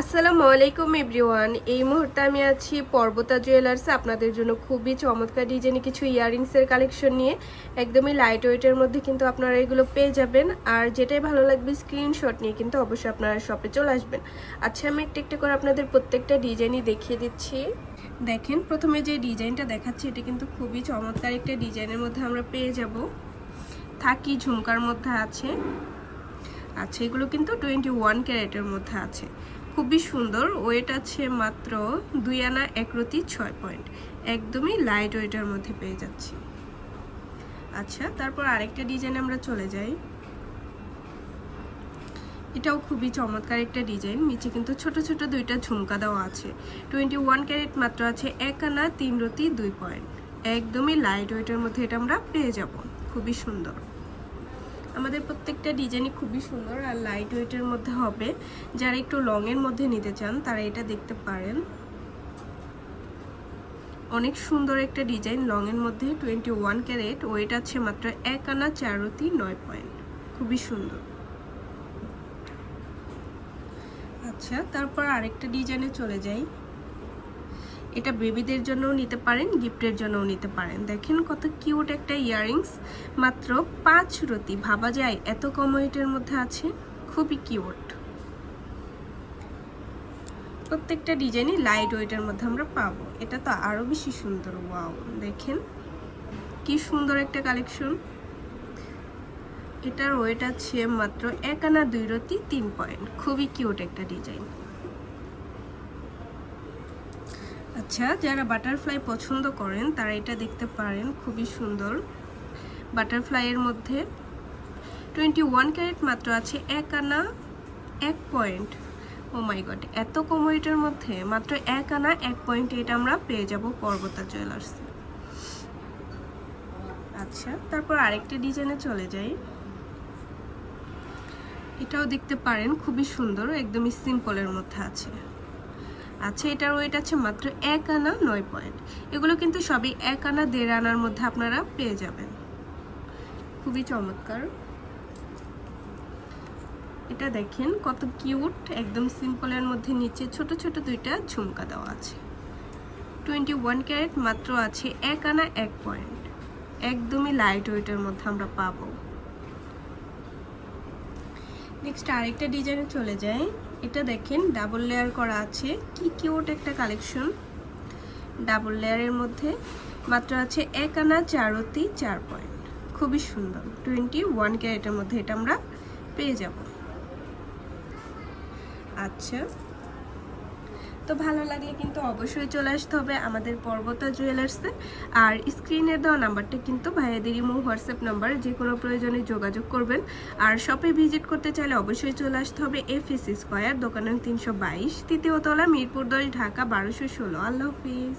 আসসালামু আলাইকুম এভরিওয়ান। এই মুহূর্তে আমি আছি পর্বতা জুয়েলার্সে আপনাদের জন্য খুবই চমৎকার ডিজাইনে কিছু ইয়াররিংসের কালেকশন নিয়ে। একদমই লাইট ওয়েটের মধ্যে কিন্তু আপনারা এগুলো পেয়ে যাবেন। আর যেটাই ভালো লাগবে স্ক্রিনশট নিয়ে কিন্তু অবশ্যই আপনারা শপে চলে আসবেন। আচ্ছা, আমি একটু একটু করে আপনাদের প্রত্যেকটা ডিজাইনই দেখিয়ে দিচ্ছি। দেখেন, প্রথমে যে ডিজাইনটা দেখাচ্ছি এটা কিন্তু খুবই চমৎকার একটা ডিজাইনের মধ্যে আমরা পেয়ে যাব। থাকি ঝুমকার মধ্যে আছে। আচ্ছা, এগুলো কিন্তু 21 ক্যারেটের মধ্যে আছে। খুবই সুন্দর। ওয়েট আছে মাত্র 2 আনা 1 রতি 6 পয়েন্ট। একদমই লাইট ওয়েটের মধ্যে পেয়ে যাচ্ছি। আচ্ছা, তারপর আরেকটা ডিজাইন আমরা চলে যাই। এটাও খুবই চমৎকার একটা ডিজাইন। নিচে কিন্তু ছোট ছোট দুইটা ঝুমকা দেওয়া আছে। 21 ক্যারেট, মাত্র আছে 1 আনা 3 রতি 2 পয়েন্ট। একদমই লাইট ওয়েটের মধ্যে এটা আমরা পেয়ে যাব। খুবই সুন্দর। আমাদের প্রত্যেকটা ডিজাইনই খুবই সুন্দর আর লাইট ওয়েটের মধ্যে হবে। যারা একটু লং এর মধ্যে নিতে চান তারা এটা দেখতে পারেন। অনেক সুন্দর একটা ডিজাইন লং এর মধ্যে। 21 ক্যারেট, ওয়েট আছে মাত্র 1 আনা 4 রতি 9 পয়েন্ট। খুবই সুন্দর। আচ্ছা, তারপর আরেকটা ডিজাইনে চলে যাই। এটা বেবিদের জন্যও নিতে পারেন, গিফটের জন্যও নিতে পারেন। দেখেন কত কিউট একটা ইয়াররিংস, মাত্র 5 রতি। ভাবা যায় এত কম ওয়েটের মধ্যে আছে। খুবই কিউট। প্রত্যেকটা ডিজাইনই লাইট ওয়েটের মধ্যে আমরা পাবো। এটা তো আরো বেশি সুন্দর। ওয়াও, দেখেন কি সুন্দর একটা কালেকশন। এটার ওয়েট আছে মাত্র 1 আনা 2 রতি 3 পয়েন্ট। খুবই কিউট একটা ডিজাইন। আচ্ছা, যারা বাটারফ্লাই পছন্দ করেন তারা এটা দেখতে পারেন। খুবই সুন্দর বাটারফ্লাই এর মধ্যে। 21 ক্যারেট, মাত্র আছে 1 আনা 1 পয়েন্ট। ও মাই গড, এত কম ওয়েটের মধ্যে মাত্র 1 আনা 1 পয়েন্ট এটা আমরা পেয়ে যাব পর্বতা জুয়েলার্সে। আচ্ছা, তারপর আরেকটা ডিজাইনে চলে যাই। এটাও দেখতে পারেন, খুবই সুন্দর, একদমই সিম্পলের মধ্যে আছে। আচ্ছা, এটার ওয়েট আছে মাত্র 1 আনা 9 পয়েন্ট। এগুলো কিন্তু সবই 1 আনা 1.5 আনার মধ্যে আপনারা পেয়ে যাবেন। খুবই চমৎকার। এটা দেখেন কত কিউট, একদম সিম্পলের মধ্যে নিচে ছোট ছোট দুইটা ঝুমকা দেওয়া আছে। 21 ক্যারেট, মাত্র আছে 1 আনা 1 পয়েন্ট। একদমই লাইট ওয়েটের মধ্যে আমরা পাবো। নেক্সট আরেকটা ডিজাইনে চলে যাই। এটা দেখেন ডাবল লেয়ার করা আছে। কি কিউট একটা কালেকশন। ডাবল লেয়ারের মধ্যে মাত্র আছে 1 আনা 4 রতি 4 পয়েন্ট। খুবই সুন্দর। 21 ক্যারেটের মধ্যে এটা আমরা পেয়ে যাব। আচ্ছা, তো ভালো লাগলে কিন্তু অবশ্যই চলে আসতে হবে আমাদের পর্বতা জুয়েলার্সে। আর স্ক্রিনে দেওয়া নাম্বারটা কিন্তু ভাইয়াদের ইমো হোয়াটসঅ্যাপ নাম্বার, যে কোনো প্রয়োজনে যোগাযোগ করবেন। আর শপে ভিজিট করতে চাইলে অবশ্যই চলে আসতে হবে FS স্কয়ার, দোকান 322, তৃতীয় তলা, মিরপুর 10, ঢাকা 1216। আল্লাহ হাফিজ।